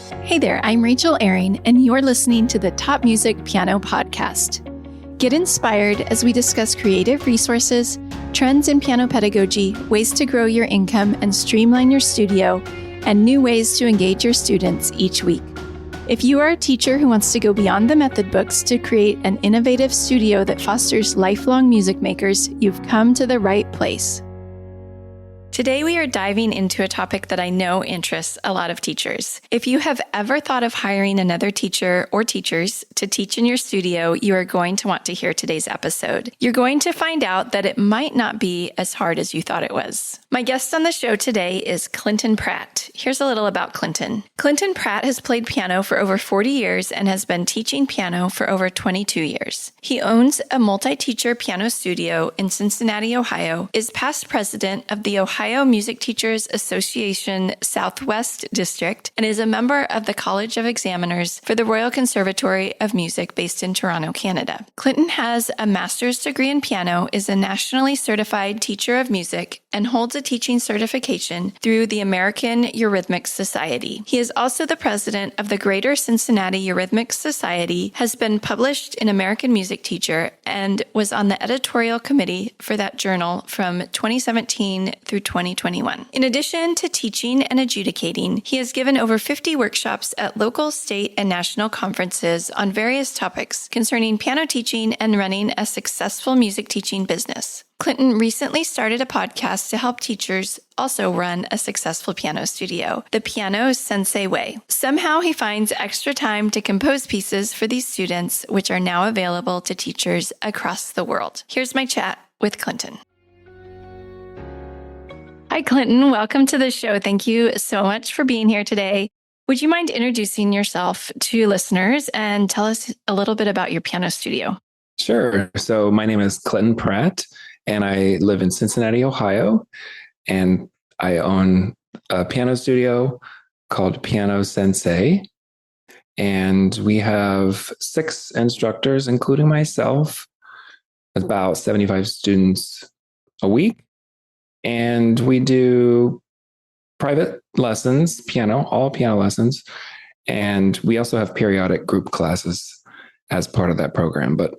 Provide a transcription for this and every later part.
Hey there, I'm Rachel Ehring, and you're listening to the Top Music Piano Podcast. Get inspired as we discuss creative resources, trends in piano pedagogy, ways to grow your income and streamline your studio, and new ways to engage your students each week. If you are a teacher who wants to go beyond the method books to create an innovative studio that fosters lifelong music makers, you've come to the right place. Today, we are diving into a topic that I know interests a lot of teachers. If you have ever thought of hiring another teacher or teachers to teach in your studio, you are going to want to hear today's episode. You're going to find out that it might not be as hard as you thought it was. My guest on the show today is Clinton Pratt. Here's a little about Clinton. Clinton Pratt has played piano for over 40 years and has been teaching piano for over 22 years. He owns a multi-teacher piano studio in Cincinnati, Ohio, is past president of the Ohio Music Teachers Association Southwest District, and is a member of the College of Examiners for the Royal Conservatory of Music based in Toronto, Canada. Clinton has a master's degree in piano, is a nationally certified teacher of music, and holds a teaching certification through the American Eurhythmics Society. He is also the president of the Greater Cincinnati Eurhythmics Society, has been published in American Music Teacher, and was on the editorial committee for that journal from 2017 through 2021. In addition to teaching and adjudicating, he has given over 50 workshops at local, state, and national conferences on various topics concerning piano teaching and running a successful music teaching business. Clinton recently started a podcast to help teachers also run a successful piano studio, The Piano Sensei Way. Somehow he finds extra time to compose pieces for these students, which are now available to teachers across the world. Here's my chat with Clinton. Hi, Clinton. Welcome to the show. Thank you so much for being here today. Would you mind introducing yourself to listeners and tell us a little bit about your piano studio? Sure. So my name is Clinton Pratt, and I live in Cincinnati, Ohio, and I own a piano studio called Piano Sensei. And we have 6 instructors, including myself, about 75 students a week. And we do private lessons, all piano lessons. And we also have periodic group classes as part of that program, but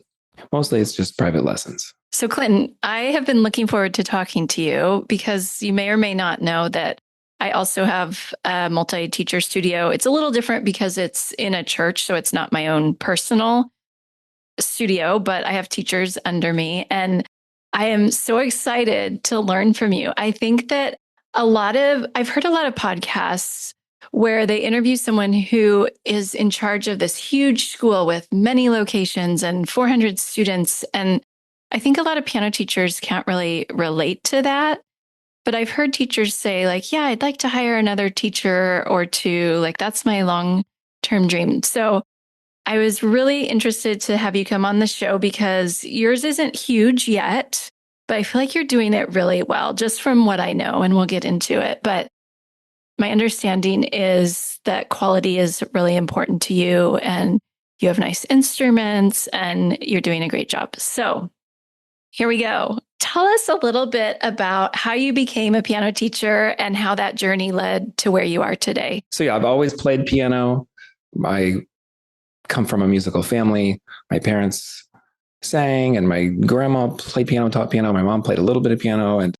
mostly it's just private lessons. So Clinton, I have been looking forward to talking to you because you may or may not know that I also have a multi-teacher studio. It's a little different because it's in a church, so it's not my own personal studio, but I have teachers under me. And I am so excited to learn from you. I think that I've heard a lot of podcasts where they interview someone who is in charge of this huge school with many locations and 400 students. And I think a lot of piano teachers can't really relate to that. But I've heard teachers say yeah, I'd like to hire another teacher or two. That's my long-term dream. So I was really interested to have you come on the show because yours isn't huge yet, but I feel like you're doing it really well, just from what I know, and we'll get into it. But my understanding is that quality is really important to you, and you have nice instruments, and you're doing a great job. So here we go. Tell us a little bit about how you became a piano teacher and how that journey led to where you are today. So yeah, I've always played piano. I come from a musical family. My parents sang, and my grandma played piano, taught piano. My mom played a little bit of piano, and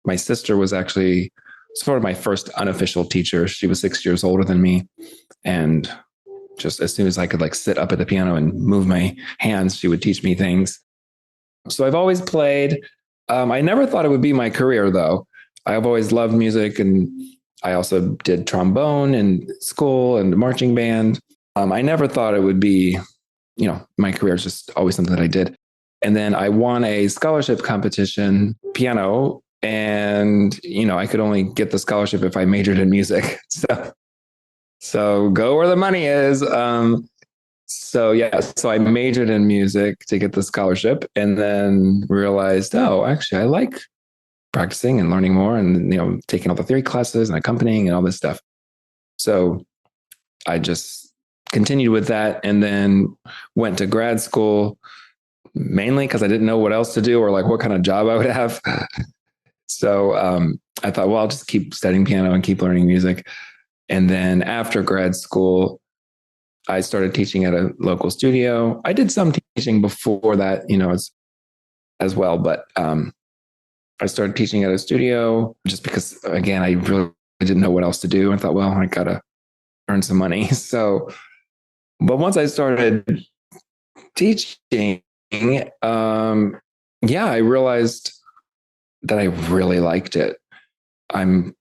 my sister was actually sort of my first unofficial teacher. She was 6 years older than me, and just as soon as I could sit up at the piano and move my hands, she would teach me things. So I've always played. I never thought it would be my career, though. I've always loved music, and I also did trombone in school and marching band. I never thought it would be, my career is just always something that I did. And then I won a scholarship competition, piano, and, I could only get the scholarship if I majored in music. So go where the money is. So I majored in music to get the scholarship, and then realized, actually, I like practicing and learning more and, taking all the theory classes and accompanying and all this stuff. So I just continued with that, and then went to grad school mainly because I didn't know what else to do or what kind of job I would have. So I thought, well, I'll just keep studying piano and keep learning music. And then after grad school, I started teaching at a local studio. I did some teaching before that, as well, but I started teaching at a studio just because, again, I really didn't know what else to do. I thought, well, I gotta earn some money. So, but once I started teaching, I realized that I really liked it. I'm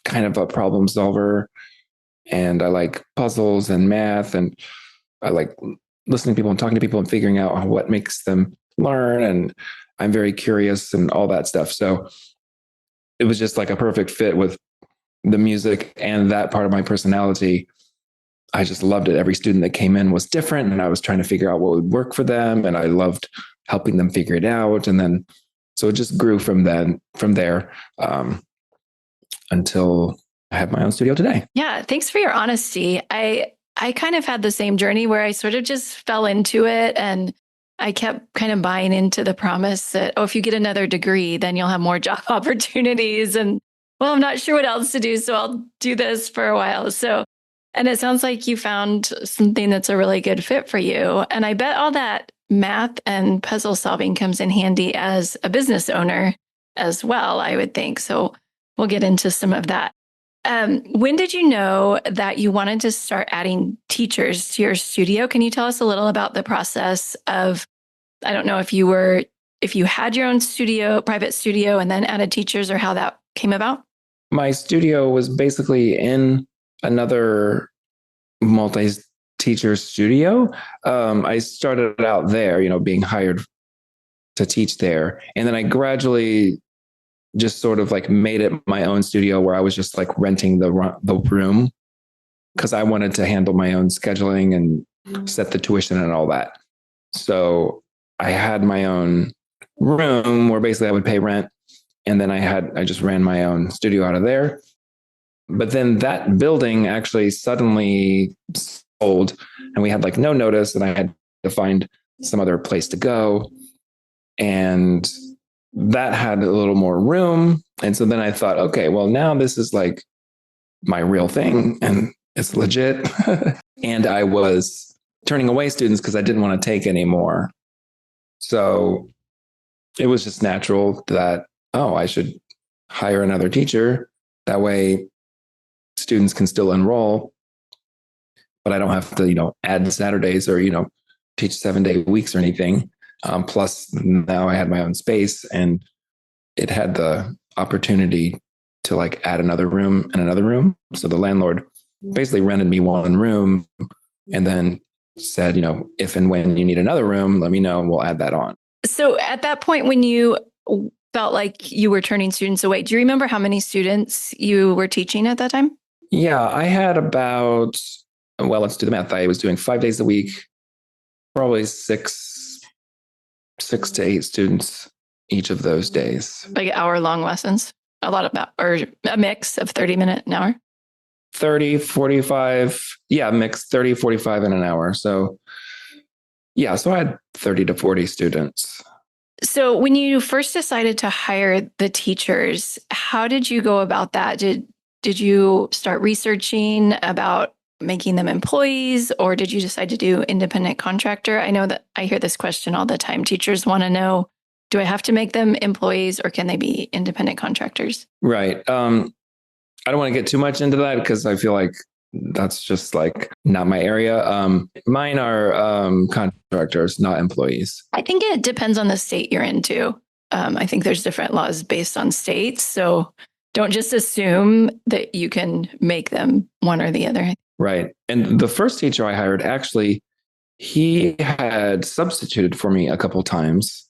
kind of a problem solver, and I like puzzles and math, and I like listening to people and talking to people and figuring out what makes them learn. And I'm very curious and all that stuff. So it was just like a perfect fit with the music and that part of my personality. I just loved it. Every student that came in was different, and I was trying to figure out what would work for them. And I loved helping them figure it out. And then, so it just grew from there, until I have my own studio today. Yeah. Thanks for your honesty. I kind of had the same journey where I sort of just fell into it, and I kept kind of buying into the promise that, if you get another degree, then you'll have more job opportunities. And well, I'm not sure what else to do, so I'll do this for a while. So, and it sounds like you found something that's a really good fit for you. And I bet all that math and puzzle solving comes in handy as a business owner as well, I would think. So we'll get into some of that. When did you know that you wanted to start adding teachers to your studio? Can you tell us a little about the process of, I don't know if you had your own studio, private studio, and then added teachers, or how that came about? My studio was basically in another multi-teacher studio. I started out there, being hired to teach there. And then I gradually just sort of like made it my own studio, where I was just like renting the room, because I wanted to handle my own scheduling and set the tuition and all that. So I had my own room where basically I would pay rent. And then I just ran my own studio out of there. But then that building actually suddenly sold, and we had like no notice, and I had to find some other place to go. And that had a little more room. And so then I thought, okay, well, now this is like my real thing and it's legit. And I was turning away students because I didn't want to take any more. So it was just natural that, I should hire another teacher. That way students can still enroll, but I don't have to, add Saturdays or, teach 7-day weeks or anything. Plus now I had my own space, and it had the opportunity to like add another room and another room. So the landlord basically rented me one room and then said, if and when you need another room, let me know and we'll add that on. So at that point, when you felt like you were turning students away, do you remember how many students you were teaching at that time? Yeah, I had about, let's do the math. I was doing 5 days a week, probably six to 8 students each of those days. Like hour-long lessons? A lot of, or a mix of 30-minute an hour? 30, 45. Yeah, mix 30, 45 in an hour. So yeah, so I had 30 to 40 students. So when you first decided to hire the teachers, how did you go about that? Did you start researching about making them employees, or did you decide to do independent contractor? I know that I hear this question all the time. Teachers want to know, do I have to make them employees, or can they be independent contractors? Right. I don't want to get too much into that because I feel like that's just like not my area. Mine are contractors, not employees. I think it depends on the state you're in too. I think there's different laws based on states. So don't just assume that you can make them one or the other. Right. And the first teacher I hired, actually, he had substituted for me a couple times.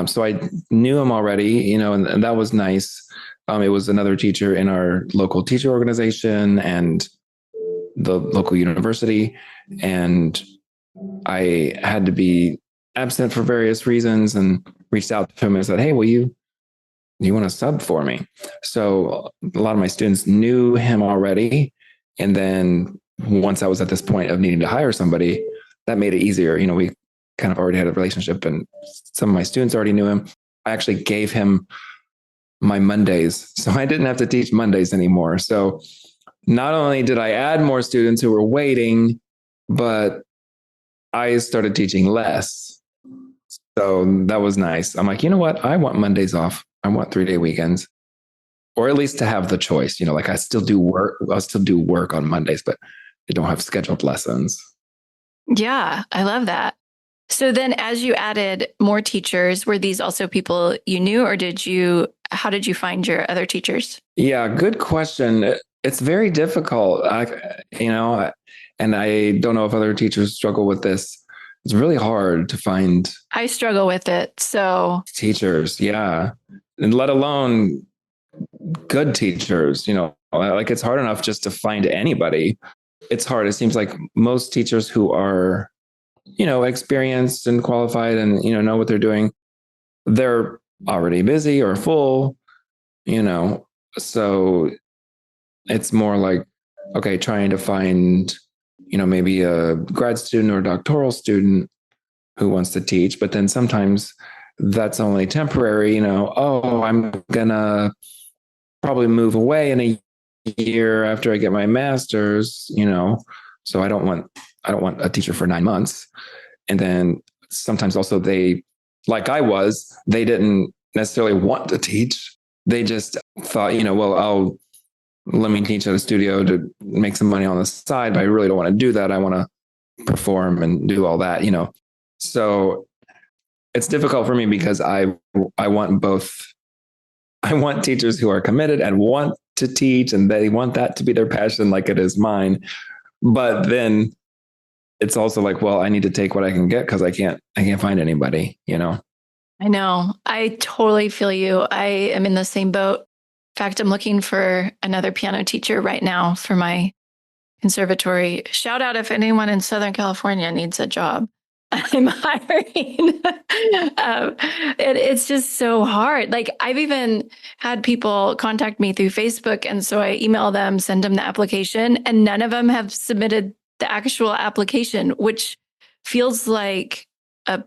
So I knew him already, and that was nice. It was another teacher in our local teacher organization and the local university. And I had to be absent for various reasons and reached out to him and said, hey, will you want to sub for me? So a lot of my students knew him already. And then once I was at this point of needing to hire somebody, that made it easier. We kind of already had a relationship and some of my students already knew him. I actually gave him my Mondays, so I didn't have to teach Mondays anymore. So not only did I add more students who were waiting, but I started teaching less. So that was nice. I'm like, you know what? I want Mondays off. I want 3-day weekends, or at least to have the choice. Like I still do work. I'll still do work on Mondays, but I don't have scheduled lessons. Yeah, I love that. So then as you added more teachers, were these also people you knew, or how did you find your other teachers? Yeah, good question. It's very difficult. And I don't know if other teachers struggle with this. It's really hard to find I struggle with it. So teachers. Yeah. And let alone good teachers, like it's hard enough just to find anybody. It's hard. It seems like most teachers who are, experienced and qualified and, know what they're doing, they're already busy or full, so it's more like, okay, trying to find, maybe a grad student or a doctoral student who wants to teach, but then sometimes that's only temporary, oh, I'm gonna probably move away in a year after I get my master's, so I don't want a teacher for 9 months. And then sometimes also they didn't necessarily want to teach. They just thought, well, let me teach at a studio to make some money on the side, but I really don't want to do that. I want to perform and do all that, So it's difficult for me because I want both. I want teachers who are committed and want to teach, and they want that to be their passion like it is mine. But then it's also like, well, I need to take what I can get because I can't find anybody, I know. I totally feel you. I am in the same boat. In fact, I'm looking for another piano teacher right now for my conservatory. Shout out if anyone in Southern California needs a job. I'm hiring. It's just so hard. Like I've even had people contact me through Facebook. And so I email them, send them the application, and none of them have submitted the actual application, which feels like a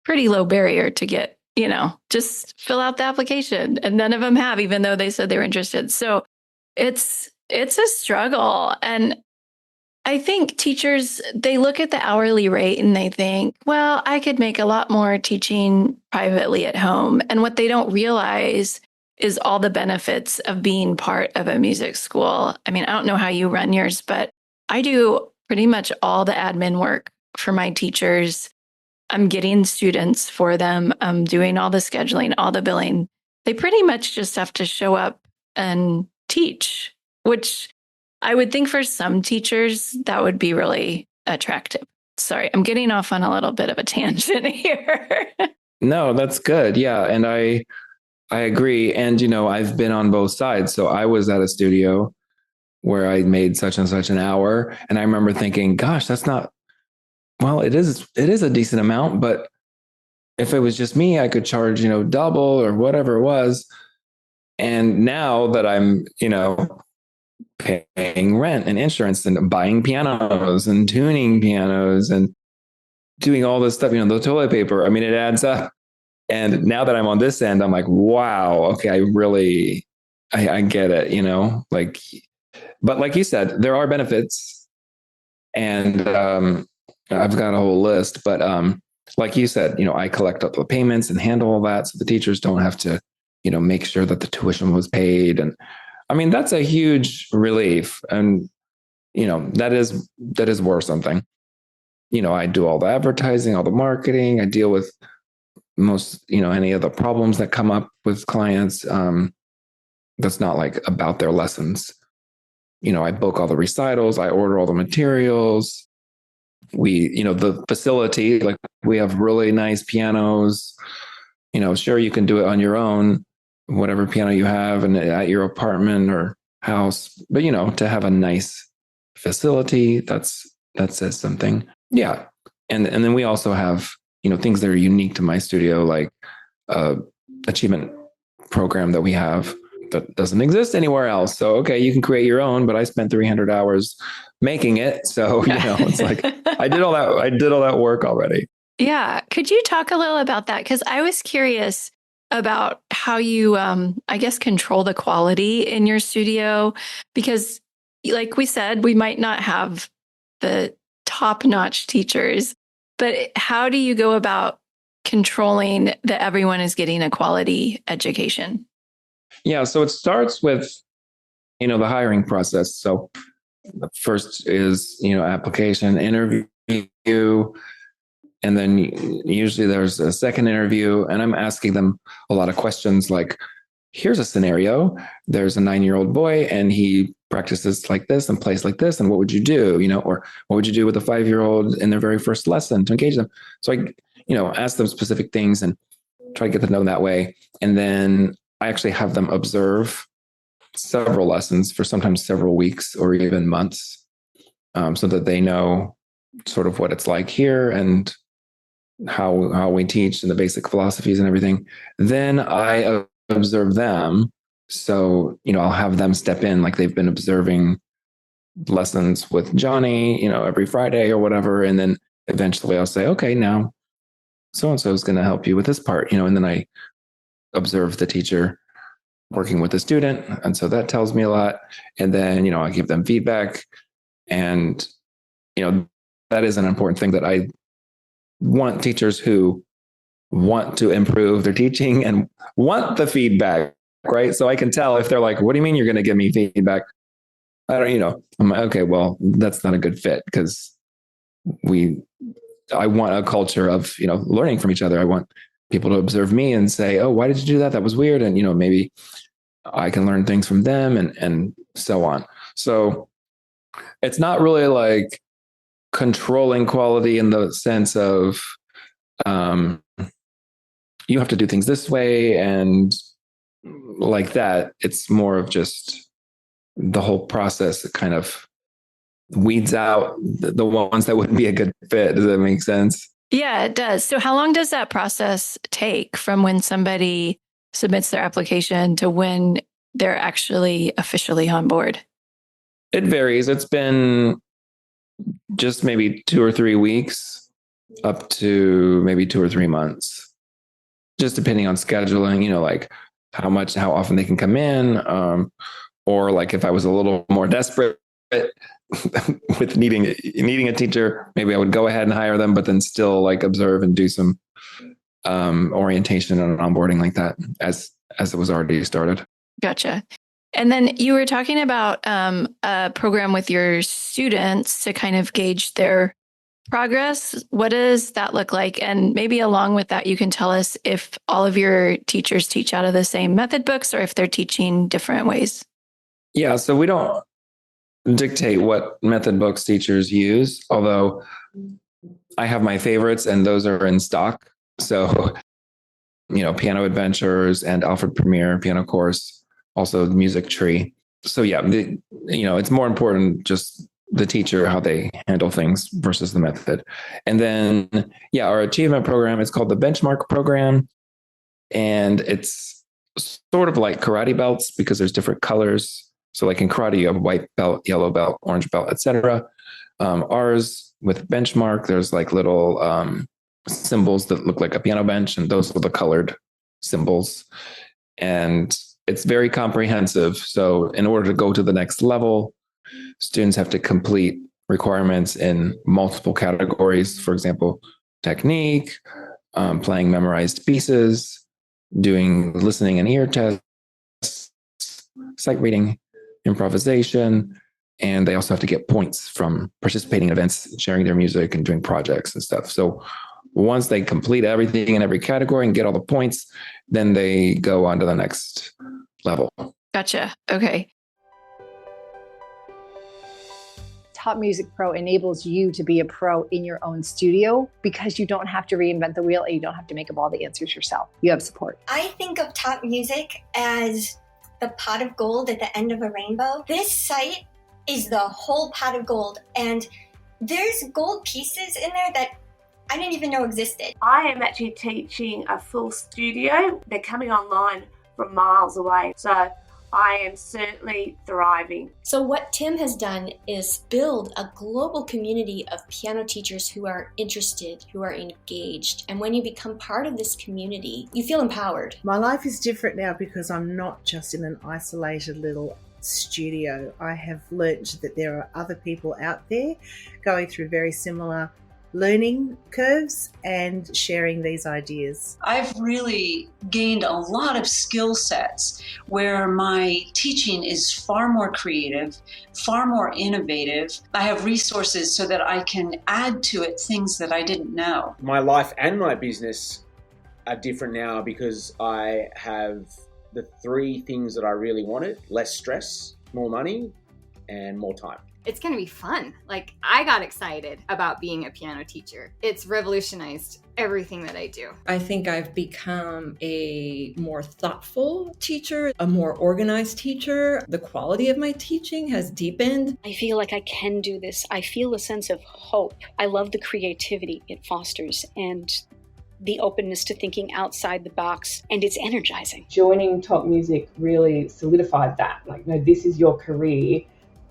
pretty low barrier to get, just fill out the application. And none of them have, even though they said they were interested. So it's a struggle. And I think teachers, they look at the hourly rate and they think, well, I could make a lot more teaching privately at home. And what they don't realize is all the benefits of being part of a music school. I mean, I don't know how you run yours, but I do pretty much all the admin work for my teachers. I'm getting students for them. I'm doing all the scheduling, all the billing. They pretty much just have to show up and teach, which I would think for some teachers, that would be really attractive. Sorry, I'm getting off on a little bit of a tangent here. No, that's good. Yeah. And I agree. And, I've been on both sides. So I was at a studio where I made such and such an hour. And I remember thinking, gosh, that's not, well, it is a decent amount, but if it was just me, I could charge, double or whatever it was. And now that I'm, paying rent and insurance and buying pianos and tuning pianos and doing all this stuff, the toilet paper, I mean, it adds up. And now that I'm on this end, I'm like, wow, okay, I get it, but like you said, there are benefits and I've got a whole list, but like you said, I collect up the payments and handle all that. So the teachers don't have to, make sure that the tuition was paid. And I mean, that's a huge relief. And, that is worth something. I do all the advertising, all the marketing. I deal with most, any of the problems that come up with clients. That's not like about their lessons. I book all the recitals. I order all the materials. The facility, like we have really nice pianos. Sure, you can do it on your own, whatever piano you have and at your apartment or house, but to have a nice facility, that says something. Yeah. And then we also have, things that are unique to my studio, like achievement program that we have that doesn't exist anywhere else. So, okay, you can create your own, but I spent 300 hours making it. So, it's like, I did all that work already. Yeah. Could you talk a little about that? Because I was curious about how you, I guess, control the quality in your studio, because like we said, we might not have the top-notch teachers, but how do you go about controlling that everyone is getting a quality education? Yeah, so it starts with, the hiring process. So the first is, application, interview, and then usually there's a second interview, and I'm asking them a lot of questions like, here's a scenario. There's a 9-year-old boy and he practices like this and plays like this. And what would you do? Or what would you do with a 5-year-old in their very first lesson to engage them? So I, ask them specific things and try to get to know them that way. And then I actually have them observe several lessons for sometimes several weeks or even months, so that they know sort of what it's like here and how we teach and the basic philosophies and everything. Then I observe them. So, I'll have them step in like they've been observing lessons with Johnny, every Friday or whatever. And then eventually I'll say, okay, now so-and-so is going to help you with this part, and then I observe the teacher working with the student. And so that tells me a lot. And then, I give them feedback. And, that is an important thing that I want teachers who want to improve their teaching and want the feedback, right? So I can tell if they're like, what do you mean you're going to give me feedback? I don't, I'm like, okay, well, that's not a good fit because I want a culture of, learning from each other. I want people to observe me and say, oh, why did you do that? That was weird. And, maybe I can learn things from them and so on. So it's not really like controlling quality in the sense of, you have to do things this way and like that. It's more of just the whole process that kind of weeds out the ones that wouldn't be a good fit. Does that make sense? Yeah, it does. So how long does that process take from when somebody submits their application to when they're actually officially on board? It varies. It's been just maybe 2 or 3 weeks up to maybe 2 or 3 months, just depending on scheduling, like how often they can come in. Or like if I was a little more desperate with needing a teacher, maybe I would go ahead and hire them, but then still like observe and do some orientation and onboarding like that as it was already started. Gotcha. And then you were talking about a program with your students to kind of gauge their progress. What does that look like? And maybe along with that, you can tell us if all of your teachers teach out of the same method books or if they're teaching different ways. Yeah, so we don't dictate what method books teachers use, although I have my favorites and those are in stock. So, Piano Adventures and Alfred Premier Piano Course, also Music Tree. So yeah, it's more important just the teacher, how they handle things versus the method. And then, yeah, our achievement program is called the Benchmark program. And it's sort of like karate belts because there's different colors. So like in karate, you have white belt, yellow belt, orange belt, etc. Ours with Benchmark, there's like little symbols that look like a piano bench, and those are the colored symbols. And it's very comprehensive. So in order to go to the next level, students have to complete requirements in multiple categories. For example, technique, playing memorized pieces, doing listening and ear tests, sight reading, improvisation, and they also have to get points from participating in events, sharing their music, and doing projects and stuff. So once they complete everything in every category and get all the points, then they go on to the next level. Gotcha. Okay. Top Music Pro enables you to be a pro in your own studio because you don't have to reinvent the wheel and you don't have to make up all the answers yourself. You have support. I think of Top Music as the pot of gold at the end of a rainbow. This site is the whole pot of gold, and there's gold pieces in there that I didn't even know existed. I am actually teaching a full studio. They're coming online from miles away. So I am certainly thriving. So what Tim has done is build a global community of piano teachers who are interested, who are engaged. And when you become part of this community, you feel empowered. My life is different now because I'm not just in an isolated little studio. I have learnt that there are other people out there going through very similar learning curves and sharing these ideas. I've really gained a lot of skill sets where my teaching is far more creative, far more innovative. I have resources so that I can add to it things that I didn't know. My life and my business are different now because I have the three things that I really wanted: less stress, more money, and more time. It's going to be fun. Like, I got excited about being a piano teacher. It's revolutionized everything that I do. I think I've become a more thoughtful teacher, a more organized teacher. The quality of my teaching has deepened. I feel like I can do this. I feel a sense of hope. I love the creativity it fosters and the openness to thinking outside the box, and it's energizing. Joining Top Music really solidified that. Like, no, this is your career,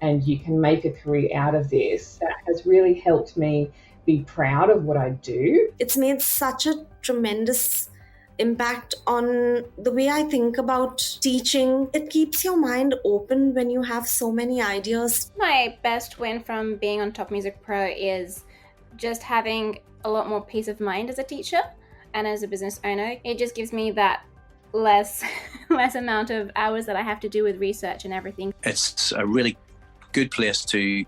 and you can make a career out of this. That has really helped me be proud of what I do. It's made such a tremendous impact on the way I think about teaching. It keeps your mind open when you have so many ideas. My best win from being on Top Music Pro is just having a lot more peace of mind as a teacher and as a business owner. It just gives me that less amount of hours that I have to do with research and everything. It's a really good place to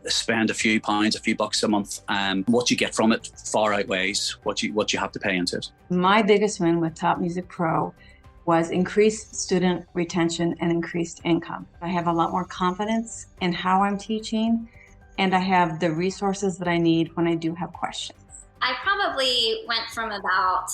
spend a few pounds, a few bucks a month. What you get from it far outweighs what you have to pay into it. My biggest win with Top Music Pro was increased student retention and increased income. I have a lot more confidence in how I'm teaching, and I have the resources that I need when I do have questions. I probably went from about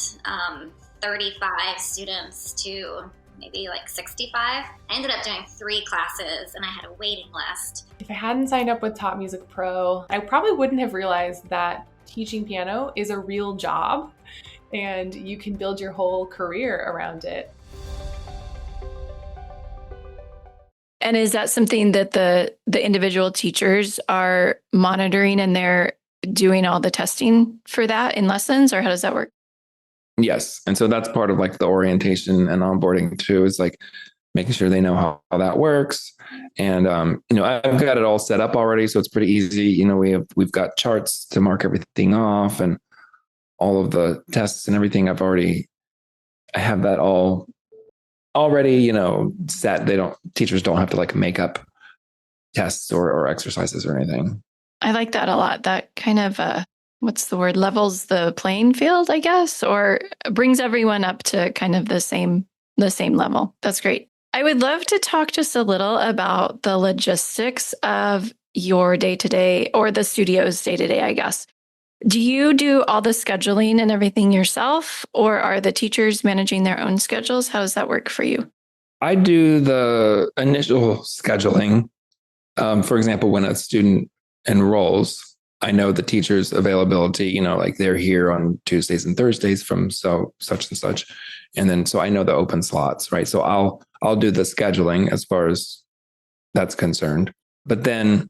35 students to maybe like 65. I ended up doing 3 classes and I had a waiting list. If I hadn't signed up with Top Music Pro, I probably wouldn't have realized that teaching piano is a real job and you can build your whole career around it. And is that something that the individual teachers are monitoring and they're doing all the testing for that in lessons, or how does that work? Yes. And so that's part of like the orientation and onboarding too, is like making sure they know how that works. And, I've got it all set up already. So it's pretty easy. We've got charts to mark everything off and all of the tests and everything. I have that all already, set. Teachers don't have to like make up tests or exercises or anything. I like that a lot. That kind of, levels the playing field, I guess, or brings everyone up to kind of the same level. That's great. I would love to talk just a little about the logistics of your day-to-day, or the studio's day-to-day, I guess. Do you do all the scheduling and everything yourself, or are the teachers managing their own schedules? How does that work for you? I do the initial scheduling. For example, when a student enrolls, I know the teacher's availability, like they're here on Tuesdays and Thursdays from such and such. And then, so I know the open slots, right? So I'll do the scheduling as far as that's concerned. But then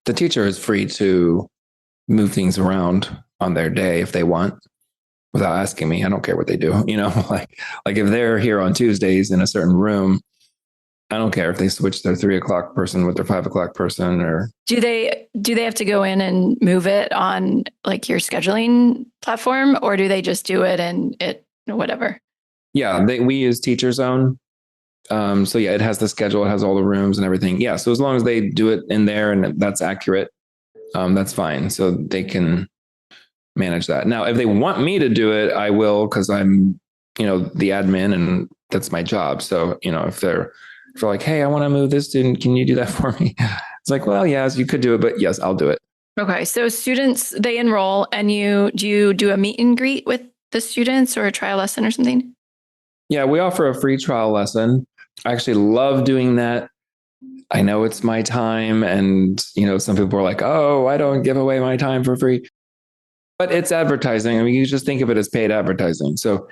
the teacher is free to move things around on their day if they want without asking me. I don't care what they do, like if they're here on Tuesdays in a certain room, I don't care if they switch their 3:00 person with their 5:00 person, or do they have to go in and move it on like your scheduling platform, or do they just do it and it whatever? Yeah, we use Teacher Zone. So yeah, it has the schedule, it has all the rooms and everything. Yeah, so as long as they do it in there and that's accurate, that's fine. So they can manage that. Now, if they want me to do it, I will, because I'm, the admin and that's my job. So, if they're like, hey, I want to move this student, can you do that for me? It's like, well, yes, you could do it, but yes, I'll do it. Okay. So students, they enroll and do you do a meet and greet with the students or a trial lesson or something? Yeah, we offer a free trial lesson. I actually love doing that. I know it's my time and, some people are like, oh, I don't give away my time for free, but it's advertising. I mean, you just think of it as paid advertising. So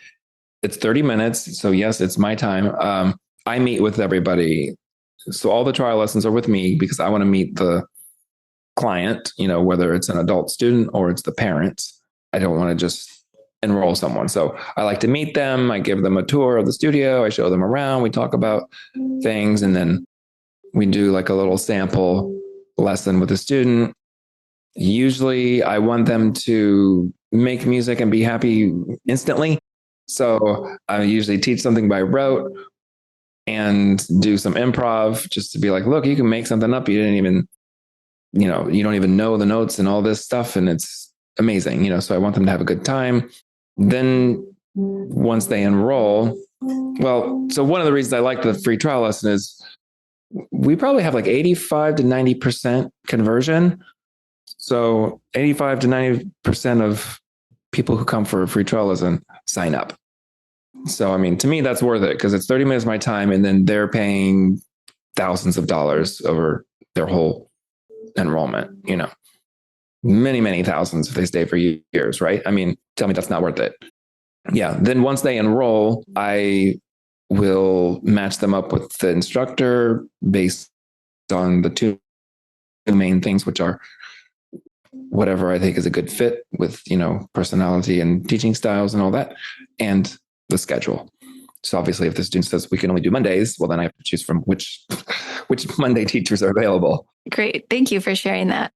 it's 30 minutes. So yes, it's my time. I meet with everybody. So all the trial lessons are with me because I want to meet the client, whether it's an adult student or it's the parents. I don't want to just enroll someone. So I like to meet them. I give them a tour of the studio. I show them around. We talk about things, and then we do like a little sample lesson with the student. Usually I want them to make music and be happy instantly. So I usually teach something by rote and do some improv just to be like, look, you can make something up. You didn't even, you don't even know the notes and all this stuff. And it's amazing, so I want them to have a good time. Then once they enroll, so one of the reasons I like the free trial lesson is we probably have like 85 to 90% conversion. So 85 to 90% of people who come for a free trial lesson sign up. So, I mean, to me, that's worth it because it's 30 minutes of my time, and then they're paying thousands of dollars over their whole enrollment, many, many thousands if they stay for years, right? I mean, tell me that's not worth it. Yeah. Then once they enroll, I will match them up with the instructor based on the two main things, which are whatever I think is a good fit with, personality and teaching styles and all that, and the schedule. So obviously if the student says we can only do Mondays, well, then I have to choose from which Monday teachers are available. Great. Thank you for sharing that.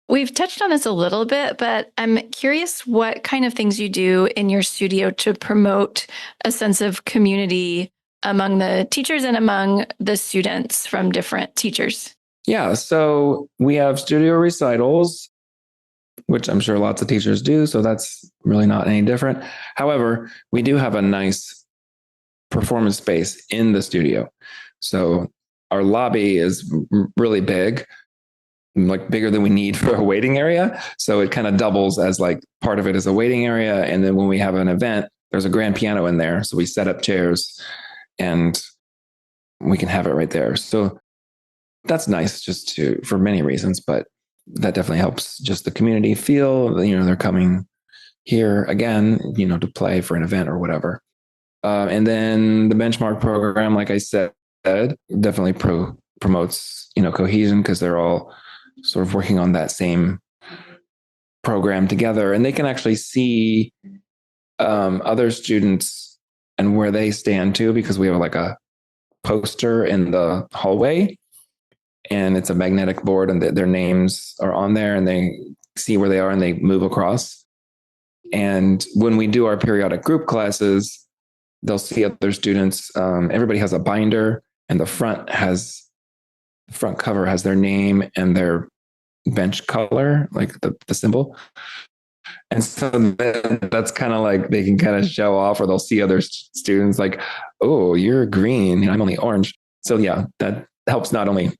We've touched on this a little bit, but I'm curious what kind of things you do in your studio to promote a sense of community among the teachers and among the students from different teachers. Yeah. So we have studio recitals, which I'm sure lots of teachers do. So that's really not any different. However, we do have a nice performance space in the studio. So our lobby is really big, like bigger than we need for a waiting area. So it kind of doubles as like part of it is a waiting area. And then when we have an event, there's a grand piano in there. So we set up chairs and we can have it right there. So that's nice for many reasons, but that definitely helps just the community feel, they're coming here again, to play for an event or whatever. And then the benchmark program, like I said, definitely promotes, cohesion because they're all sort of working on that same program together, and they can actually see other students and where they stand too, because we have like a poster in the hallway, and it's a magnetic board, and their names are on there, and they see where they are and they move across. And when we do our periodic group classes, they'll see other students. Everybody has a binder, and the front cover has their name and their bench color, like the symbol. And so that's kind of like they can kind of show off, or they'll see other students like, oh, you're green, I'm only orange. So yeah, that helps not only,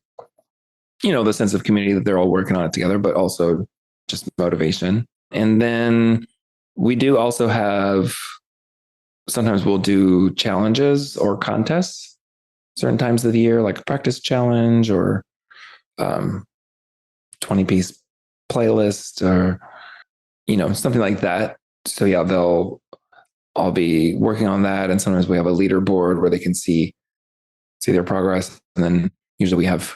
the sense of community that they're all working on it together, but also just motivation. And then we do also have, sometimes we'll do challenges or contests certain times of the year, like a practice challenge or 20-piece playlist or, something like that. So yeah, they'll all be working on that. And sometimes we have a leaderboard where they can see their progress. And then usually we have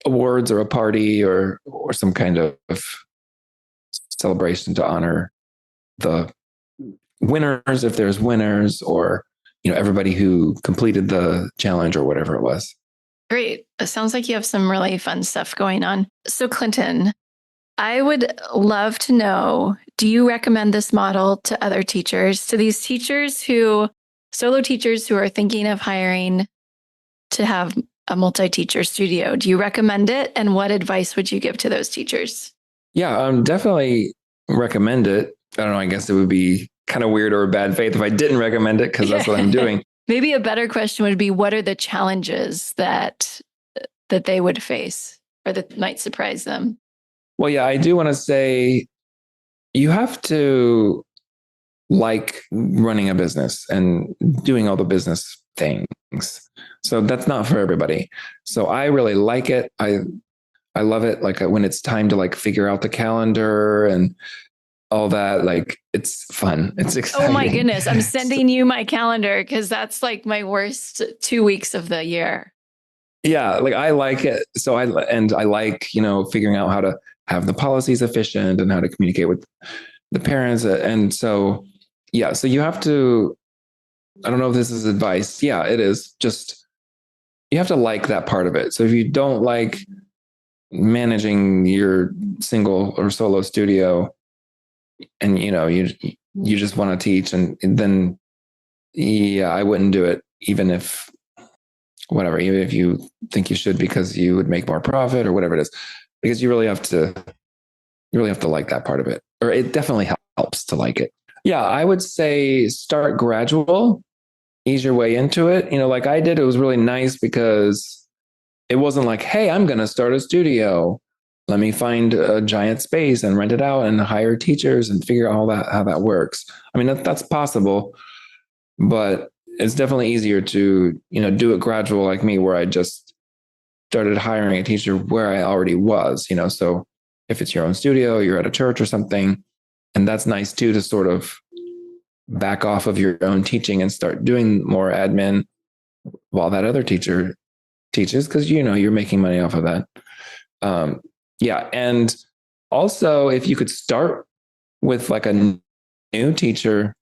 awards or a party or some kind of celebration to honor the winners, if there's winners, or, everybody who completed the challenge or whatever it was. Great. It sounds like you have some really fun stuff going on. So Clinton, I would love to know, do you recommend this model to other teachers, to these solo teachers who are thinking of hiring to have a multi-teacher studio? Do you recommend it? And what advice would you give to those teachers? Yeah, definitely recommend it. I don't know, I guess it would be kind of weird or bad faith if I didn't recommend it, because that's what I'm doing. Maybe a better question would be, what are the challenges that they would face or that might surprise them? Well, yeah, I do want to say you have to like running a business and doing all the business things. So that's not for everybody. So I really like it. I love it. Like when it's time to like figure out the calendar and all that, like it's fun. It's exciting. Oh my goodness. I'm sending you my calendar because that's like my worst 2 weeks of the year. Yeah. Like I like it. So I like, figuring out how to have the policies efficient and how to communicate with the parents. And so Yeah. So you have to, I don't know if this is advice. Yeah, it is. Just, you have to like that part of it. So if you don't like managing your single or solo studio and, you just want to teach, and then, yeah, I wouldn't do it even if you think you should because you would make more profit or whatever it is, because you really have to like that part of it, or it definitely helps to like it. Yeah, I would say start gradual, ease your way into it. Like I did, it was really nice because it wasn't like, hey, I'm going to start a studio. Let me find a giant space and rent it out and hire teachers and figure out how that works. I mean, that's possible, but it's definitely easier to, do it gradual like me, where I just started hiring a teacher where I already was, so if it's your own studio, you're at a church or something, and that's nice too, to sort of back off of your own teaching and start doing more admin while that other teacher teaches, because, you're making money off of that. Yeah. And also, if you could start with like a new teacher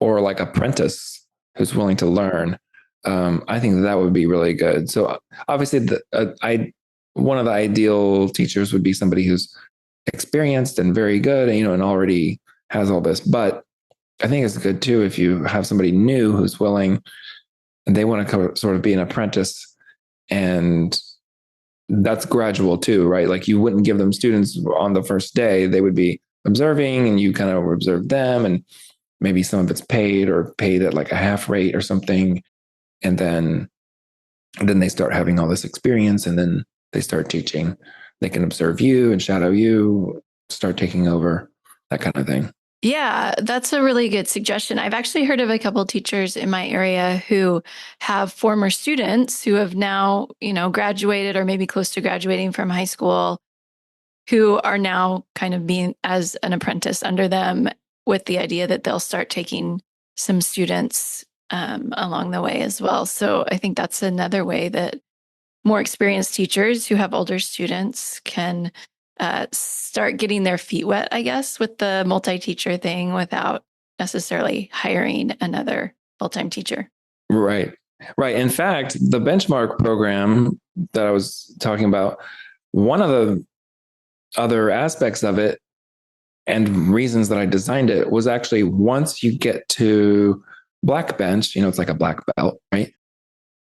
or like apprentice who's willing to learn, I think that would be really good. So obviously, one of the ideal teachers would be somebody who's experienced and very good, and already has all this. But I think it's good too if you have somebody new who's willing, and they want to sort of be an apprentice, and that's gradual too, right? Like you wouldn't give them students on the first day. They would be observing, and you kind of observe them, and maybe some of it's paid at like a half rate or something. And then they start having all this experience, and then they start teaching. They can observe you and shadow you, start taking over, that kind of thing. Yeah, that's a really good suggestion. I've actually heard of a couple of teachers in my area who have former students who have now, graduated or maybe close to graduating from high school, who are now kind of being as an apprentice under them, with the idea that they'll start taking some students along the way as well. So I think that's another way that more experienced teachers who have older students can start getting their feet wet, I guess, with the multi-teacher thing without necessarily hiring another full-time teacher. Right. In fact, the benchmark program that I was talking about, one of the other aspects of it and reasons that I designed it was actually, once you get to black bench, it's like a black belt, right?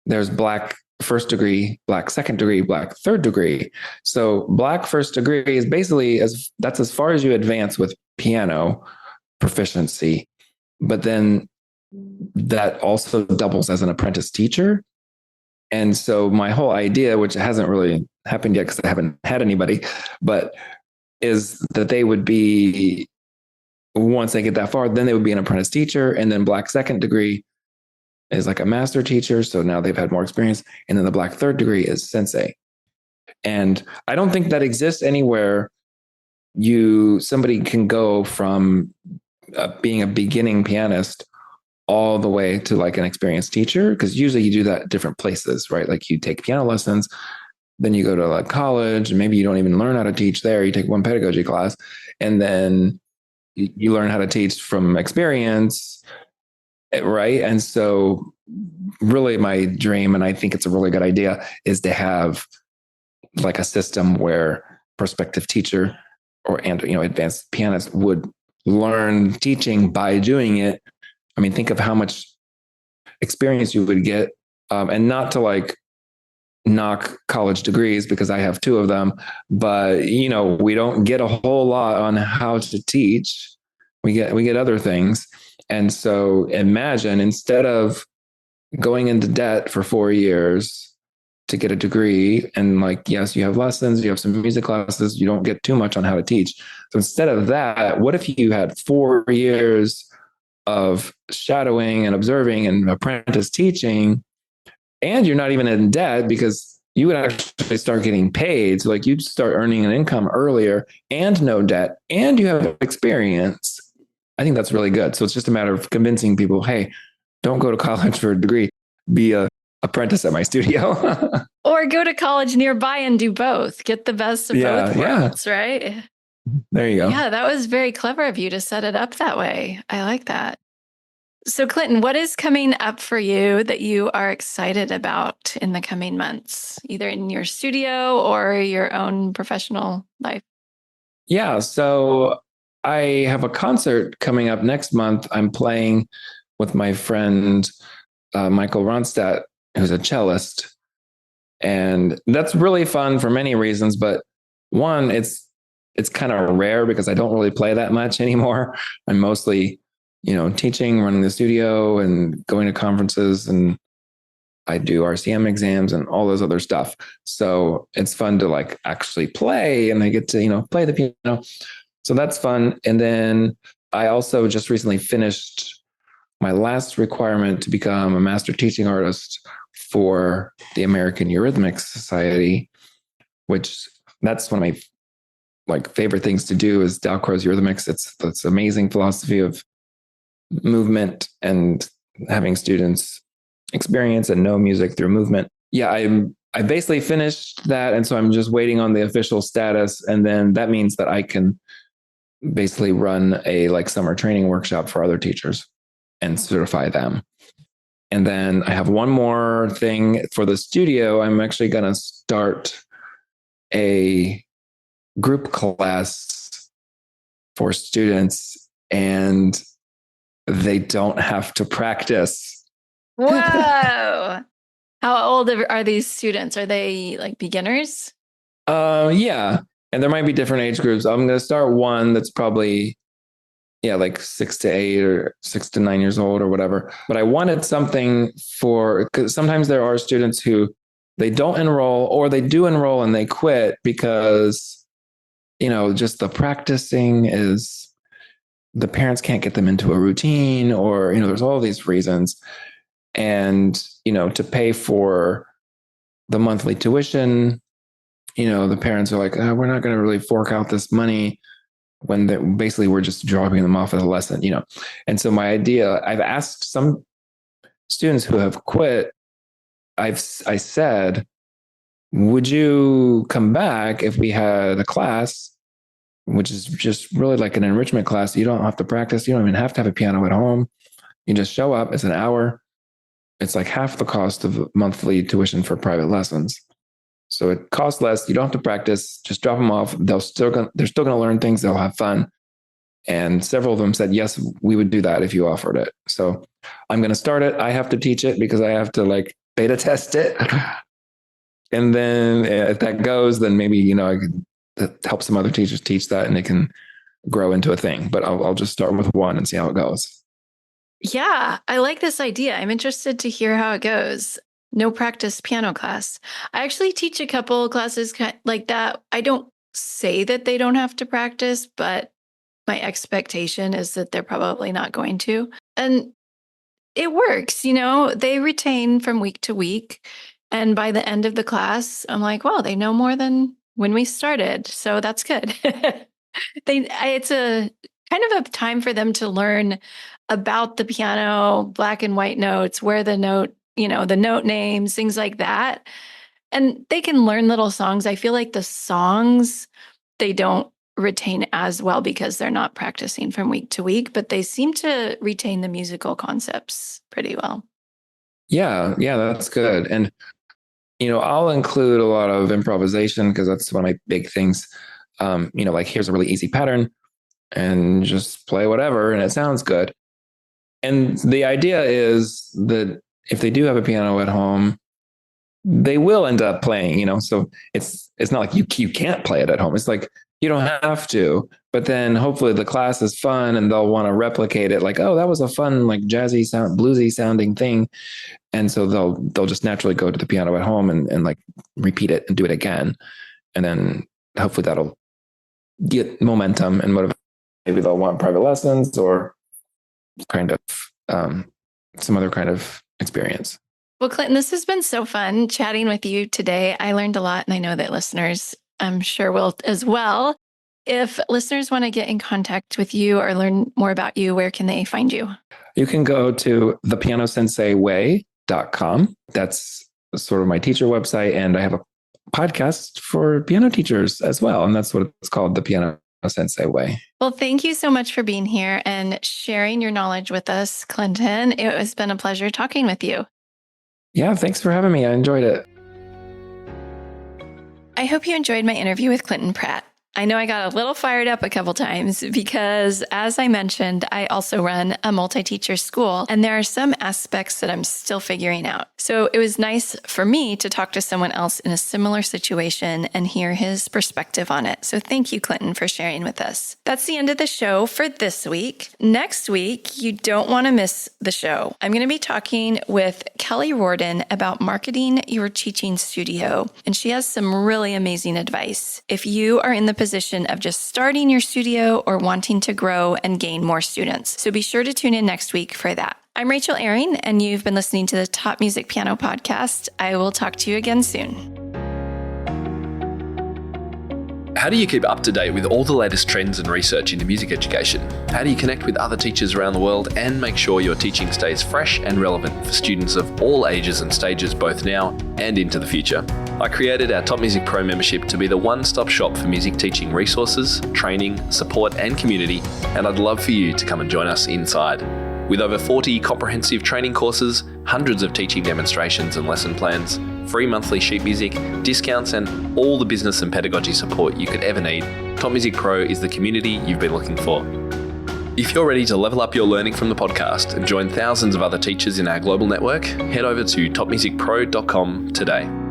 There's black first degree, black second degree, black third degree. So black first degree is basically that's as far as you advance with piano proficiency. But then that also doubles as an apprentice teacher. And so my whole idea, which hasn't really happened yet because I haven't had anybody, but is that they would be, once they get that far, then they would be an apprentice teacher. And then black second degree is like a master teacher. So now they've had more experience. And then the black third degree is sensei. And I don't think that exists anywhere. Somebody can go from being a beginning pianist all the way to like an experienced teacher, because usually you do that at different places, right? Like you take piano lessons, then you go to like college, and maybe you don't even learn how to teach there. You take one pedagogy class, and then you learn how to teach from experience, right? And so really my dream, and I think it's a really good idea, is to have like a system where prospective teacher and advanced pianist would learn teaching by doing it. I mean, think of how much experience you would get, and not to like knock college degrees, because I have 2 of them, but we don't get a whole lot on how to teach. We get other things. And so imagine, instead of going into debt for 4 years to get a degree, and like, yes, you have lessons, you have some music classes, you don't get too much on how to teach. So instead of that, what if you had 4 years of shadowing and observing and apprentice teaching, and you're not even in debt, because you would actually start getting paid. So like you'd start earning an income earlier, and no debt, and you have experience. I think that's really good. So it's just a matter of convincing people, hey, don't go to college for a degree, be a apprentice at my studio. Or go to college nearby and do both. Get the best of both worlds, right? There you go. Yeah, that was very clever of you to set it up that way. I like that. So, Clinton, what is coming up for you that you are excited about in the coming months, either in your studio or your own professional life? Yeah, so I have a concert coming up next month. I'm playing with my friend Michael Ronstadt, who's a cellist. And that's really fun for many reasons. But one, it's kind of rare because I don't really play that much anymore. I'm mostly, teaching, running the studio and going to conferences, and I do RCM exams and all those other stuff. So it's fun to like actually play, and I get to, play the piano. So that's fun. And then I also just recently finished my last requirement to become a master teaching artist for the American Eurhythmics Society, which that's one of my favorite things to do is Dalcroze Eurhythmics. It's amazing philosophy of movement and having students experience and know music through movement. Yeah, I basically finished that. And so I'm just waiting on the official status. And then that means that I can basically run a summer training workshop for other teachers and certify them. And then I have one more thing for the studio. I'm actually going to start a group class for students, and they don't have to practice. Whoa. How old are these students? Are they beginners? Yeah. And there might be different age groups. I'm going to start one that's probably, 6 to 8 or 6 to 9 years old or whatever. But I wanted something because sometimes there are students who they don't enroll, or they do enroll and they quit because, just the practicing is, the parents can't get them into a routine, or, there's all these reasons. And, to pay for the monthly tuition, the parents are like, we're not going to really fork out this money when basically we're just dropping them off at a lesson, And so my idea, I've asked some students who have quit, I said, would you come back if we had a class, which is just really like an enrichment class? You don't have to practice. You don't even have to have a piano at home. You just show up. It's an hour. It's like half the cost of monthly tuition for private lessons. So it costs less. You don't have to practice. Just drop them off. They're still going to learn things. They'll have fun. And several of them said, yes, we would do that if you offered it. So I'm going to start it. I have to teach it because I have to beta test it. And then if that goes, then maybe, I could help some other teachers teach that and it can grow into a thing. But I'll just start with one and see how it goes. Yeah, I like this idea. I'm interested to hear how it goes. No practice piano class. I actually teach a couple classes like that. I don't say that they don't have to practice, but my expectation is that they're probably not going to. And it works, they retain from week to week. And by the end of the class, I'm like, well, they know more than when we started. So that's good. It's a kind of a time for them to learn about the piano, black and white notes, where the note, the note names, things like that. And they can learn little songs. I feel like the songs, they don't retain as well because they're not practicing from week to week, but they seem to retain the musical concepts pretty well. Yeah, that's good. And, I'll include a lot of improvisation because that's one of my big things. Here's a really easy pattern and just play whatever and it sounds good. And the idea is that if they do have a piano at home, they will end up playing, so it's not like you can't play it at home. It's like, you don't have to, but then hopefully the class is fun and they'll want to replicate it. Like, oh, that was a fun, jazzy sound, bluesy sounding thing. And so they'll just naturally go to the piano at home and repeat it and do it again. And then hopefully that'll get momentum and motivate. Maybe they'll want private lessons or kind of some other kind of experience. Well, Clinton, this has been so fun chatting with you today. I learned a lot, and I know that listeners, I'm sure, will as well. If listeners want to get in contact with you or learn more about you, where can they find you? You can go to thepianosenseiway.com. That's sort of my teacher website. And I have a podcast for piano teachers as well. And that's what it's called, The Piano a sensei way. Well, thank you so much for being here and sharing your knowledge with us, Clinton. It has been a pleasure talking with you. Yeah, thanks for having me. I enjoyed it. I hope you enjoyed my interview with Clinton Pratt. I know I got a little fired up a couple times because, as I mentioned, I also run a multi-teacher school, and there are some aspects that I'm still figuring out. So it was nice for me to talk to someone else in a similar situation and hear his perspective on it. So thank you, Clinton, for sharing with us. That's the end of the show for this week. Next week, you don't want to miss the show. I'm going to be talking with Kelly Rorden about marketing your teaching studio, and she has some really amazing advice. If you are in the position of just starting your studio or wanting to grow and gain more students. So be sure to tune in next week for that. I'm Rachel Ehring, and you've been listening to the Top Music Piano Podcast. I will talk to you again soon. How do you keep up to date with all the latest trends and research into music education? How do you connect with other teachers around the world and make sure your teaching stays fresh and relevant for students of all ages and stages, both now and into the future? I created our Top Music Pro membership to be the one-stop shop for music teaching resources, training, support and community, and I'd love for you to come and join us inside. With over 40 comprehensive training courses, hundreds of teaching demonstrations and lesson plans, free monthly sheet music, discounts and all the business and pedagogy support you could ever need, Top Music Pro is the community you've been looking for. If you're ready to level up your learning from the podcast and join thousands of other teachers in our global network, head over to topmusicpro.com today.